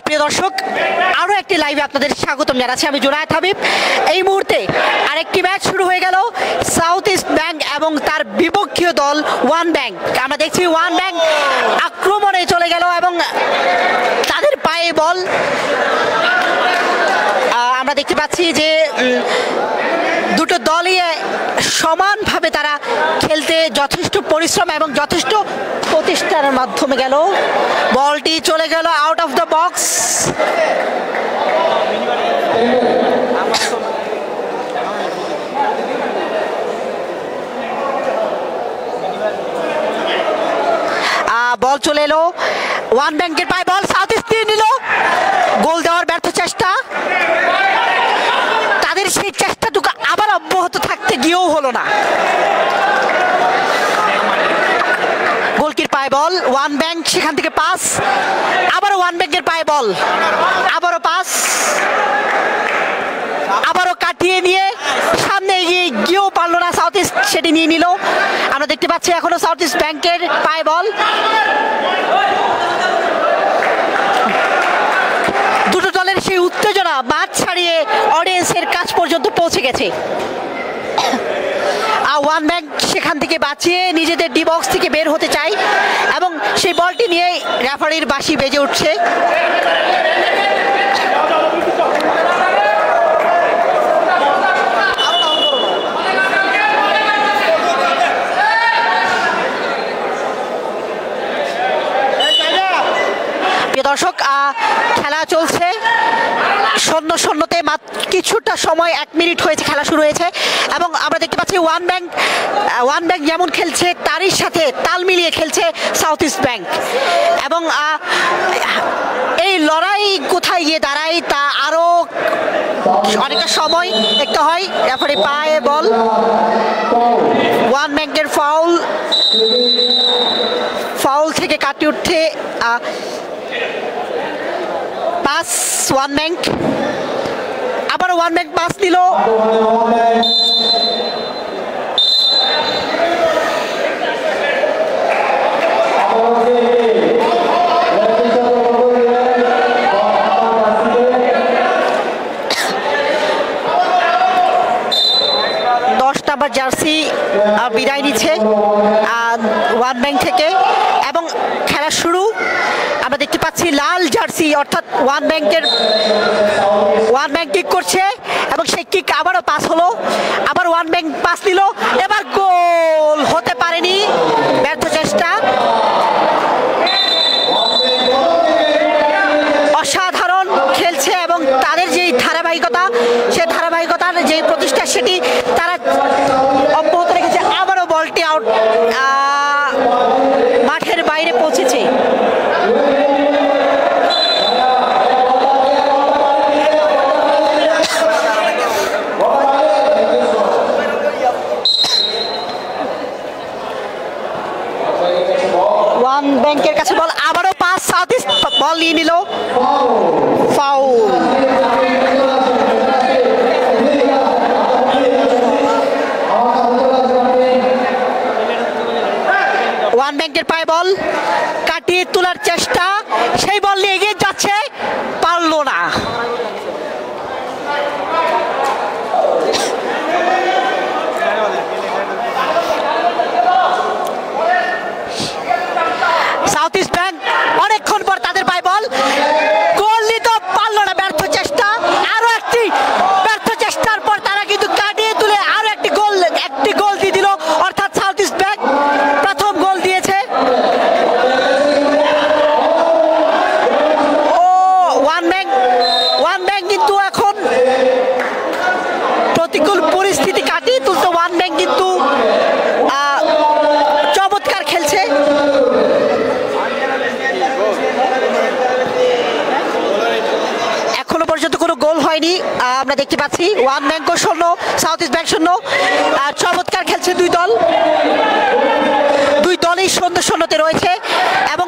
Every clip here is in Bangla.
প্রিয় দর্শক, আরো একটি লাইভে আপনাদের স্বাগতম জানাচ্ছি। আমি জুনায়েদ হাবিব। এই মুহূর্তে আরেকটি ম্যাচ শুরু হয়ে গেল, সাউথ ইস্ট ব্যাংক এবং তার বিপক্ষীয় দল ওয়ান ব্যাংক। আমরা দেখছি ওয়ান ব্যাংক আক্রমণে চলে গেল এবং তাদের পায়ে বল। আমরা দেখতে পাচ্ছি যে দুটো দলই সমানভাবে তারা খেলতে যথেষ্ট পরিশ্রম এবং যথেষ্ট প্রতিষ্ঠার মাধ্যমে গেল। বলটি চলে গেল আউট অফ দ্য বক্স। বল চলে এলো ওয়ান ব্যাংকের পায়ে, বল সাউথ ইস্ট দিয়ে নিল। গোল দেওয়ার ব্যর্থ চেষ্টা, তাদের সেই চেষ্টাটুকু আবার অব্যাহত থাকতে গিয়েও হলো না। গোলকির পায়ে বল, ওয়ান ব্যাংক সেখান থেকে পাস, আবারও ওয়ান ব্যাংকের পায়ে বল, আবারও পাস, আবারও কাটিয়ে নিয়ে সামনে এগিয়ে গিয়েও পারলো না সাউথ ইস্ট, সেটি নিয়ে নিল। আমরা দেখতে পাচ্ছি এখনো সাউথ ইস্ট ব্যাংকের পায়ে বল। দুটো দলের সেই উত্তেজনা মাঠ ছাড়িয়ে অডিয়েন্সের কাছ পর্যন্ত পৌঁছে গেছে। ওয়ান ব্যাংক সেখান থেকে বাঁচিয়ে নিজেদের ডি বক্স থেকে বের হতে চায় এবং সেই বলটি নিয়ে রেফারির বাঁশি বেজে উঠছে। দর্শক, খেলা চলছে শূন্য শূন্যতে, মাত্র কিছুটা সময় 1 মিনিট হয়েছে খেলা শুরু হয়েছে এবং আমরা দেখতে পাচ্ছি ওয়ান ব্যাংক যেমন খেলছে তারই সাথে তাল মিলিয়ে খেলছে সাউথ ইস্ট ব্যাংক এবং এই লড়াই কোথায় গিয়ে দাঁড়ায় তা আরো অনেকটা সময় দেখতে হয়। রেফারি পায়ে বল, ওয়ান ব্যাংকের ফাউল থেকে কাটিয়ে উঠতে পাস ওয়ান ব্যাংক, আবার ওয়ান ব্যাংক পাস দিল। নাম্বার জার্সি বিদায় নিচ্ছে ওয়ান ব্যাংক থেকে এবং খেলা শুরু। আমরা দেখতে পাচ্ছি লাল জার্সি অর্থাৎ ওয়ান ব্যাংক কিক করছে এবং সেই কিক আবারও পাস হলো, আবার ওয়ান ব্যাংক পাস দিল, এবার গোল হতে পারেনি, ব্যর্থ চেষ্টা। অসাধারণ খেলছে এবং তাদের যেই ধারাবাহিকতা, সেই ধারাবাহিকতার যে প্রতিষ্ঠা সেটি তারা অব্যাহত রেখেছে। আবারও বলটি আউট, মাঠের বাইরে পৌঁছেছে। ওয়ান ব্যাংকের কাছে বল, আবারও পাস, সাউথ ইস্ট বল নিয়ে নিল, ফাউল। ওয়ান ব্যাংকের পায়ে বল, কাটিয়ে তোলার চেষ্টা, সেই বল নিয়ে এগিয়ে যাচ্ছে, পারলো না। সাউথ ইস্ট ব্যাংক অনেকক্ষণ পর তাদের পায়ে বল, গোল নিতে পারলো না, ব্যর্থ চেষ্টা। আরো একটি ব্যর্থ চেষ্টার পর তারা কিন্তু কাটিয়ে তুলে আরো একটি গোল দিয়ে দিল, অর্থাৎ সাউথ ইস্ট ব্যাংক প্রথম গোল দিয়েছে। ওয়ান ব্যাংক কিন্তু এখন প্রতিকূল পরিস্থিতি কাটিয়ে তুলতে ওয়ান ব্যাংক কিন্তু চমৎকার খেলছে। এখনো পর্যন্ত কোনো গোল হয়নি, আমরা দেখতে পাচ্ছি one bank 0, south east bank 0। চমৎকার খেলছে দুই দলই 0-0-তে রয়েছে এবং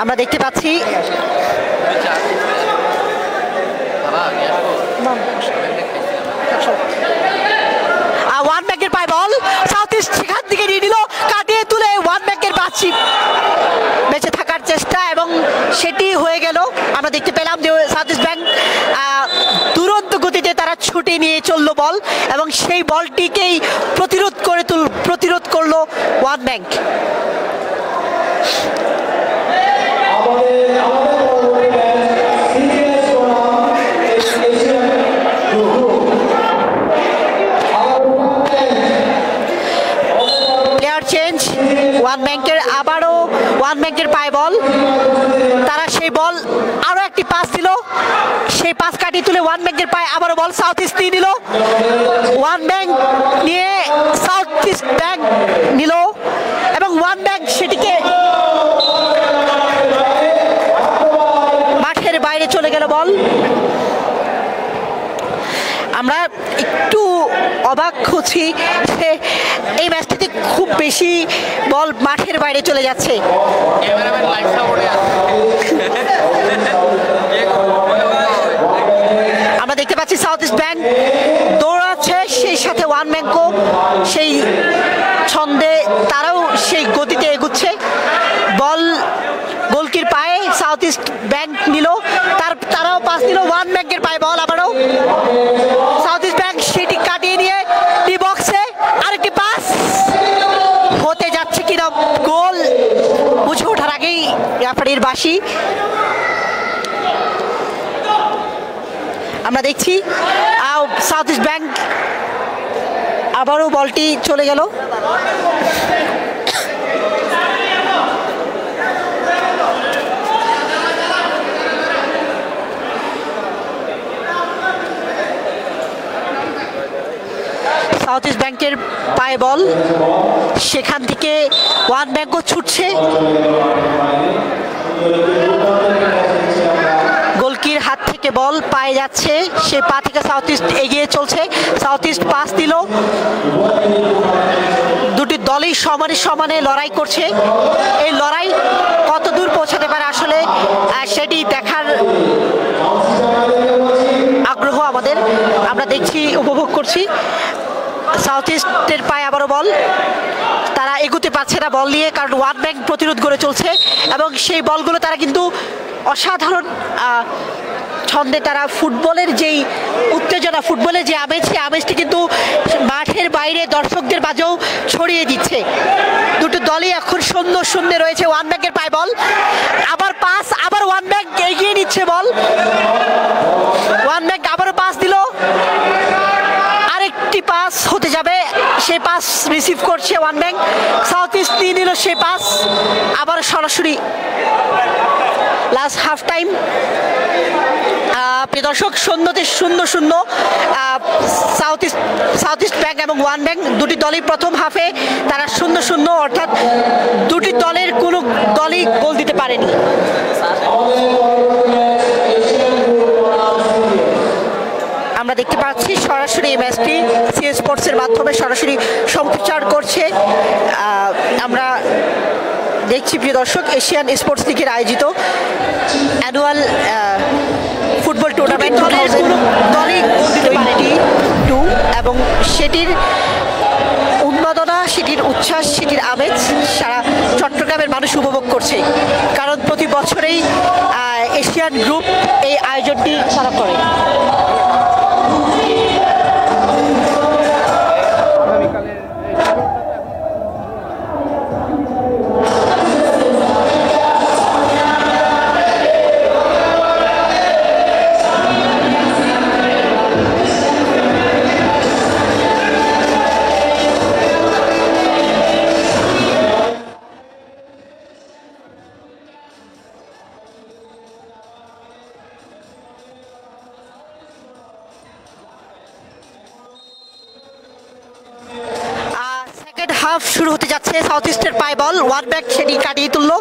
আমরা দেখতে পাচ্ছি সেটি হয়ে গেল। আমরা দেখতে পেলাম যে সাউথ ইস্ট ব্যাংক দুরন্ত গতিতে তারা ছুটে নিয়ে চললো বল এবং সেই বলটিকেই প্রতিরোধ করলো ওয়ান ব্যাংক। চেঞ্জ ওয়ান ব্যাংকের, আবারও ওয়ান ব্যাংকের পায় বল, তারা সেই বল আরো একটি পাস দিল, সেই পাস কাটিয়ে তুলে ওয়ান ব্যাংকের পায় আবারও বল সাউথ ইস্ট নিয়ে নিল, ওয়ান ব্যাংক নিয়ে সাউথ ইস্ট ব্যাংক নিল এবং ওয়ান ব্যাংক সেটিকে মাঠের বাইরে চলে গেল বল। আমরা একটু অবাক হচ্ছি যে এই ম্যাচটিতে খুব বেশি বল মাঠের বাইরে চলে যাচ্ছে। আমরা দেখতে পাচ্ছি সাউথ ইস্ট ব্যাংক দৌড়াচ্ছে, সেই সাথে ওয়ান ব্যাংকও সেই ছন্দে তারাও সেই গতিতে এগুচ্ছে। বল গোলকির পায়ে সাউথ ইস্ট ব্যাংক নিল, তারাও পাস দিল, ওয়ান ব্যাংকের পায়ে বল আবারও সাউথ ইস্ট ব্যাংক সেটি কাটিয়ে নিয়ে ডি বক্সে আরেকটি পাস হতে যাচ্ছে কিনা, গোল বুঝে ওঠার আগেই রেফারির বাঁশি। আমরা দেখছি সাউথ ইস্ট ব্যাংক আবারও বলটি চলে গেল। সাউথ ইস্ট ব্যাংকের পায়ে বল, সেখান থেকে ওয়ান ব্যাংকও ছুটছে, গোলকির হাত থেকে বল পায়ে যাচ্ছে, সে পা থেকে সাউথ ইস্ট এগিয়ে চলছে, সাউথ ইস্ট পাস দিল, দুটি দলই সমানে সমানে লড়াই করছে। এই লড়াই কত দূর পৌঁছাতে পারে আসলে সেটি দেখার আগ্রহ আমাদের, আমরা দেখছি, উপভোগ করছি। সাউথ ইস্টের পায়ে আবারও বল, তারা এগুতে পারছে না বল নিয়ে, কারণ ওয়ান ব্যাংক প্রতিরোধ করে চলছে এবং সেই বলগুলো তারা কিন্তু অসাধারণ ছন্দে তারা ফুটবলের যেই উত্তেজনা, ফুটবলের যে আমেজ, সেই আমেজটি কিন্তু মাঠের বাইরে দর্শকদের মাঝেও ছড়িয়ে দিচ্ছে। দুটো দলই এখন শূন্য শূন্যে রয়েছে। ওয়ান ব্যাংকের পায় বল, আবার পাস, আবার ওয়ান ব্যাংক এগিয়ে নিচ্ছে বল, ওয়ান ব্যাংক আবারও পাস দিল, আরেকটি পাস হতে যাবে, সেই পাস রিসিভ করছে ওয়ান ব্যাংক, সাউথ ইস্ট নিয়ে নিল সেই পাস, আবার সরাসরি লাস্ট হাফ টাইম। প্রিয় দর্শক, 0-0 সাউথ ইস্ট ব্যাংক এবং ওয়ান ব্যাংক দুটি দলই প্রথম হাফে তারা 0-0, অর্থাৎ দুটি দলের কোনো দলই গোল দিতে পারেনি। আমরা দেখতে পাচ্ছি সরাসরি এই ম্যাচটি সিএ স্পোর্টসের মাধ্যমে সরাসরি সম্প্রচার করছে। আমরা দেখছি প্রিয় দর্শক, এশিয়ান স্পোর্টস লিগের আয়োজিত অ্যানুয়াল ফুটবল টুর্নামেন্ট দলই টু, এবং সেটির উন্মাদনা, সেটির উচ্ছ্বাস, সেটির আমেজ সারা চট্টগ্রামের মানুষ উপভোগ করছে, কারণ প্রতি বছরেই এশিয়ান গ্রুপ এই আয়োজনটি তারা করে। হাফ শুরু হতে যাচ্ছে, সাউথ ইস্টের পায় বল, ওয়ান ব্যাক সেটি কাটিয়ে তুললো,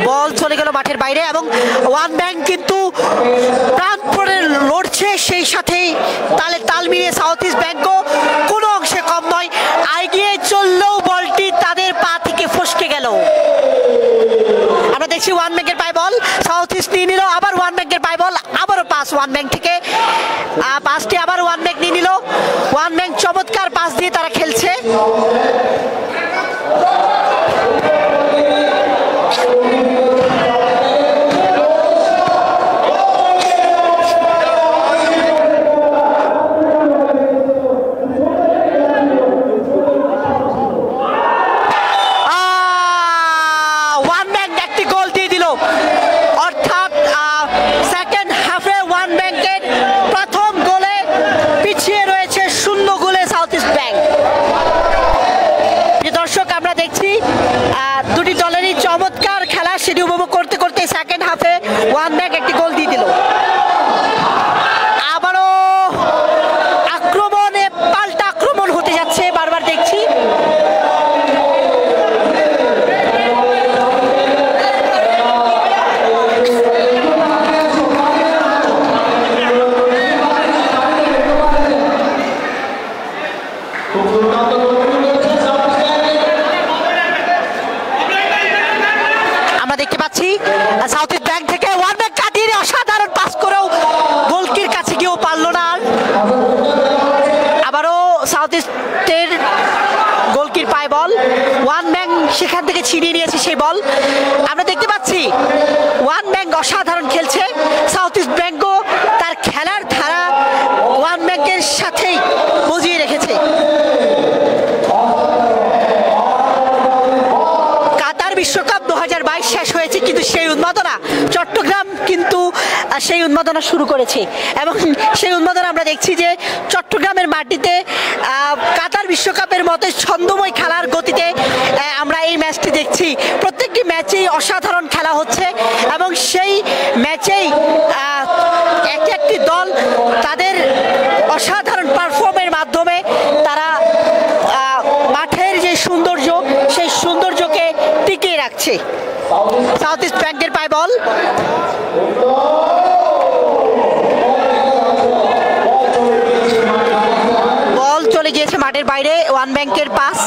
বল চলে গেল মাঠের বাইরে এবং ওয়ান ব্যাংক কিন্তু প্রাণপণে লড়ছে, সেই সাথেই তালে তাল মিলিয়ে সাউথ ইস্ট ব্যাংকও কোনো অংশে কম নয়, এগিয়ে চললেও বলটি তাদের পা থেকে ফসকে গেল। আমরা দেখছি ওয়ান ব্যাংকের পায় বল, সাউথ ইস্ট নিয়ে নিল, আবার ওয়ান ব্যাংকের পায় বল, আবারও পাস ওয়ান ব্যাংক থেকে, পাসটি আবার ওয়ান ব্যাংক নিয়ে নিল, ওয়ান ব্যাংক চমৎকার পাস দিয়ে তারা খেলছে। সাউথ ইস্টের গোলকির পায় বল, ওয়ান ব্যাং সেখান থেকে ছিনিয়ে নিয়েছে সেই বল। আমরা দেখতে পাচ্ছি ওয়ান ব্যাং অসাধারণ খেলছে, সাউথ ইস্ট ব্যাংকও তার খেলার ধারা ওয়ান ব্যাংকের সাথেই বজিয়ে রেখেছে। কাতার বিশ্বকাপ 2022 শেষ হয়েছে, কিন্তু সেই উন্মাদনা চট্টগ্রাম কিন্তু সেই উন্মাদনা শুরু করেছে এবং সেই উন্মাদনা আমরা দেখছি যে চট্টগ্রামের মাটিতে কাতার বিশ্বকাপের মতো ছন্দময় খেলার গতিতে আমরা এই ম্যাচটি দেখছি। প্রত্যেকটি ম্যাচেই অসাধারণ খেলা হচ্ছে এবং সেই ম্যাচেই একটি দল তাদের অসাধারণ পারফর্মের মাধ্যমে তারা মাঠের যে সৌন্দর্য সেই সৌন্দর্যকে টিকিয়ে রাখছে। সাউথ ইস্ট ব্যাংকের পায় বল, বল চলে গিয়েছে মাঠের বাইরে। ওয়ান ব্যাংকের পাস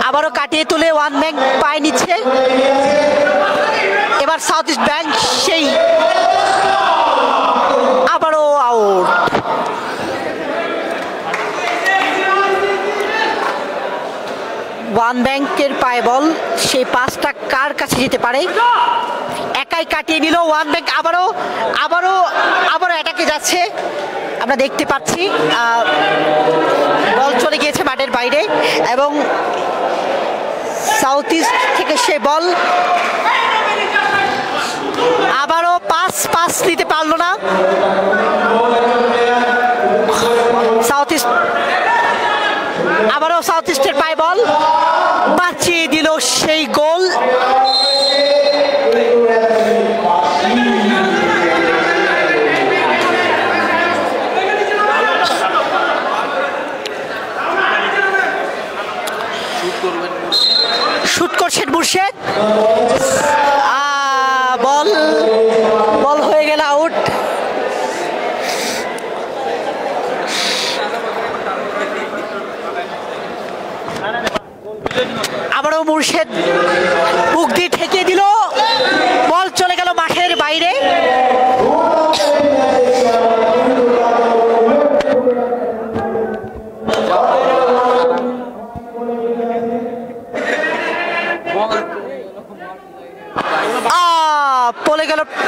আবারও কাটিয়ে তুলে ওয়ান ব্যাংক পায় নিচ্ছে। এবার সাউথ ইস্ট ব্যাংক সেই আবারও আউট। ওয়ান ব্যাংকের পায় বল, সেই পাসটা কার কাছে যেতে পারে, একাই কাটিয়ে নিল ওয়ান ব্যাংক। আবারও অ্যাটাকে যাচ্ছে, আমরা দেখতে পাচ্ছি বল চলে গিয়েছে মাঠের বাইরে এবং সাউথ ইস্ট থেকে সে বল আবারও পাস নিতে পারলো না সাউথ ইস্ট। আবারও সাউথ ইস্টের পায় বল, বাঁচিয়ে দিল সেই গোল। শুট করছেন মুর্শেদ, বল হয়ে গেল আউট। আবারও মুর্শেদ বুক দিয়ে ঠেকিয়ে দিল, বল চলে গেল মাঠের বাইরে।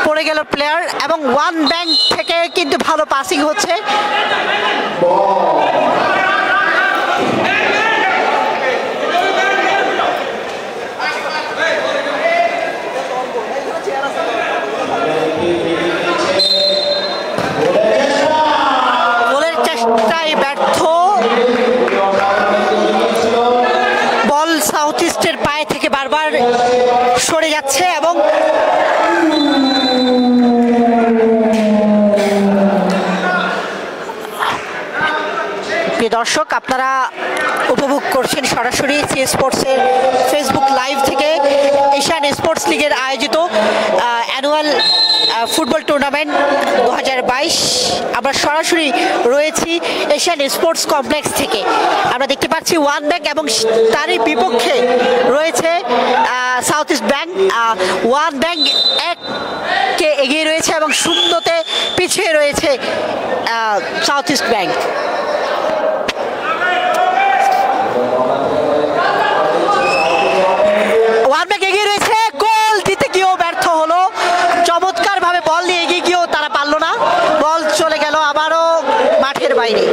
পড়ে গেল প্লেয়ার এবং ওয়ান ব্যাংক থেকে কিন্তু ভালো পাসিং হচ্ছে। গোলের চেষ্টায় ব্যর্থ, বল সাউথ ইস্টের পায়ে থেকে বারবার সরে যাচ্ছে এবং দর্শক আপনারা উপভোগ করছেন সরাসরি সি স্পোর্টসের ফেসবুক লাইভ থেকে এশিয়ান স্পোর্টস লিগের আয়োজিত অ্যানুয়াল ফুটবল টুর্নামেন্ট 2022। আমরা সরাসরি রয়েছি এশিয়ান স্পোর্টস কমপ্লেক্স থেকে। আমরা দেখতে পাচ্ছি ওয়ান ব্যাংক এবং তারই বিপক্ষে রয়েছে south east bank. One bank 1-কে এগিয়ে রয়েছে এবং 0-তে পিছিয়ে রয়েছে south east bank. One bank এগিয়ে রয়েছে, গোল দিতে গিয়েও ব্যর্থ হলো, চমৎকার ভাবে বল নিয়ে এগিয়ে গিয়েও তারা পারলো না, বল চলে গেল আবারও মাঠের বাইরে।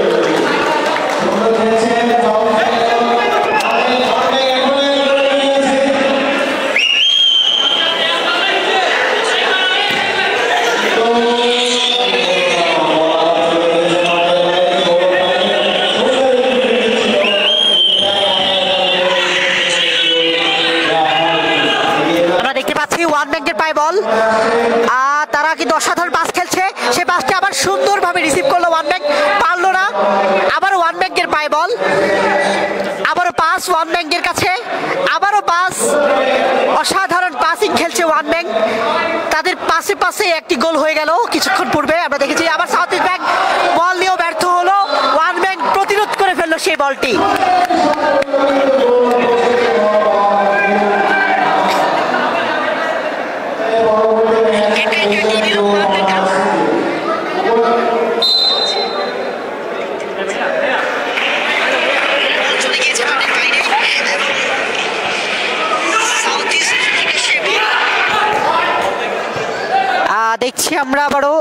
ওয়ান ব্যাংকের পায় বল, তারা কিন্তু অসাধারণ পাস খেলছে, সেই পাসটা আবার সুন্দরভাবে রিসিভ করলো ওয়ান ব্যাংক, পারলো না। আবার ওয়ান ব্যাংকের পায় বল, আবারও পাস ওয়ান ব্যাংকের কাছে, আবারও পাস, অসাধারণ পাসিং খেলছে ওয়ান ব্যাংক। তাদের পাশে একটি গোল হয়ে গেল কিছুক্ষণ পূর্বে আমরা দেখেছি। আবার সাউথ ইস্ট ব্যাংক বল নিয়েও ব্যর্থ হলো, ওয়ান ব্যাংক প্রতিরোধ করে ফেললো সেই বলটি। দেখছি আমরা আবারও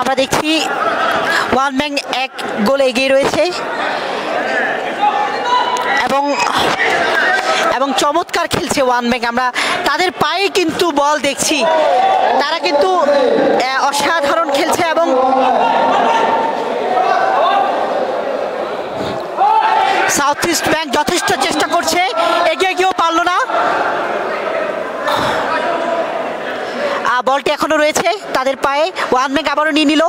আমরা দেখছি ওয়ান ব্যাংক 1 গোলে এগিয়ে রয়েছে এবং চমৎকার খেলছে ওয়ান ব্যাংক। আমরা তাদের পায়ে কিন্তু বল দেখছি, তারা কিন্তু অসাধারণ খেলছে এবং সাউথ ইস্ট ব্যাংক যথেষ্ট চেষ্টা করছে, এগিয়ে গিয়েও পারলো না। বলটি এখনো রয়েছে তাদের পায়ে, ওয়ান ব্যাংক আবারও নিয়ে নিল।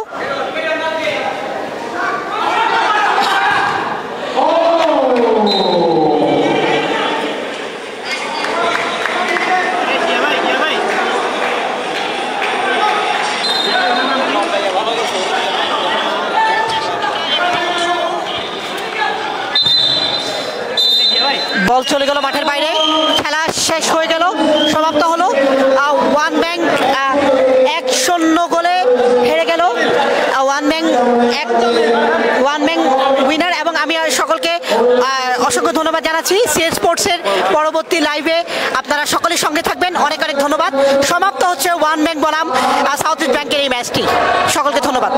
বল চলে গেল মাঠের বাইরে, খেলা শেষ হয়ে গেল, সমাপ্ত হলো। ওয়ান ব্যাংক 1-0 গোলে হেরে গেল। One bank winner. এবং আমি সকলকে অসংখ্য ধন্যবাদ জানাচ্ছি। সিএস স্পোর্টসের পরবর্তী লাইভে আপনারা সকলের সঙ্গে থাকবেন, অনেক অনেক ধন্যবাদ। সমাপ্ত হচ্ছে ওয়ান ব্যাংক বনাম সাউথ ইস্ট ব্যাংকের এই ম্যাচটি। সকলকে ধন্যবাদ।